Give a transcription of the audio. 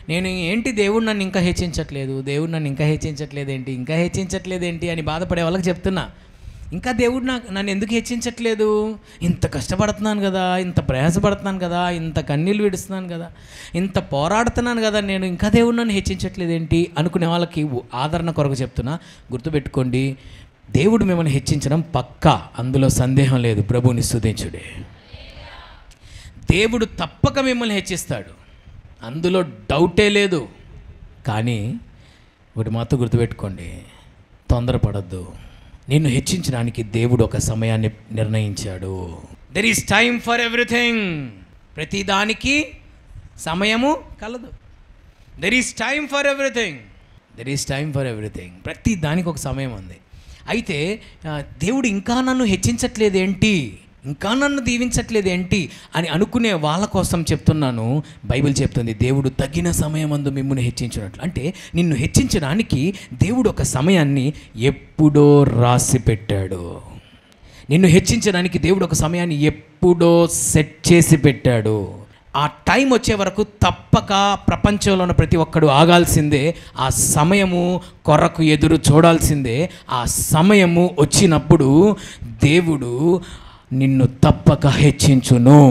నేను ఏంటి దేవుడు నన్ను ఇంకా హెచ్చించట్లేదు, దేవుడు నన్ను ఇంకా హెచ్చించట్లేదేంటి, ఇంకా హెచ్చించట్లేదేంటి అని బాధపడే వాళ్ళకి చెప్తున్నా. ఇంకా దేవుడు నన్ను ఎందుకు హెచ్చించట్లేదు? ఇంత కష్టపడుతున్నాను కదా, ఇంత ప్రయాసపడుతున్నాను కదా, ఇంత కన్నీళ్ళు విడుస్తున్నాను కదా, ఇంత పోరాడుతున్నాను కదా, నేను ఇంకా దేవుడు నన్ను హెచ్చించట్లేదేంటి అనుకునే వాళ్ళకి ఆదరణ కొరకు చెప్తున్నా. గుర్తుపెట్టుకోండి, దేవుడు మిమ్మల్ని హెచ్చించడం పక్కా, అందులో సందేహం లేదు. ప్రభువుని స్తుతించుడే. దేవుడు తప్పక మిమ్మల్ని హెచ్చిస్తాడు, అందులో డౌటే లేదు. కానీ ఒకటి మాత్రం గుర్తుపెట్టుకోండి, తొందరపడద్దు. నిన్ను హెచ్చించడానికి దేవుడు ఒక సమయాన్ని నిర్ణయించాడు. There is time for everything. ప్రతిదానికి సమయము కలదు. There is time for everything. There is time for everything. ప్రతి దానికి ఒక సమయం ఉంది. అయితే దేవుడు ఇంకా నన్ను హెచ్చించట్లేదేంటి, ఇంకా నన్ను దీవించట్లేదేంటి అని అనుకునే వాళ్ళ కోసం చెప్తున్నాను. బైబిల్ చెప్తుంది, దేవుడు తగిన సమయమందు మిమ్మును హెచ్చించినట్లు. అంటే నిన్ను హెచ్చించడానికి దేవుడు ఒక సమయాన్ని ఎప్పుడో రాసి పెట్టాడు. నిన్ను హెచ్చించడానికి దేవుడు ఒక సమయాన్ని ఎప్పుడో సెట్ చేసి పెట్టాడు. ఆ టైం వచ్చే వరకు తప్పక ప్రపంచంలో ఉన్న ప్రతి ఒక్కడు ఆగాల్సిందే. ఆ సమయము కొరకు ఎదురు చూడాల్సిందే. ఆ సమయము వచ్చినప్పుడు దేవుడు నిన్ను తప్పక హెచ్చించును.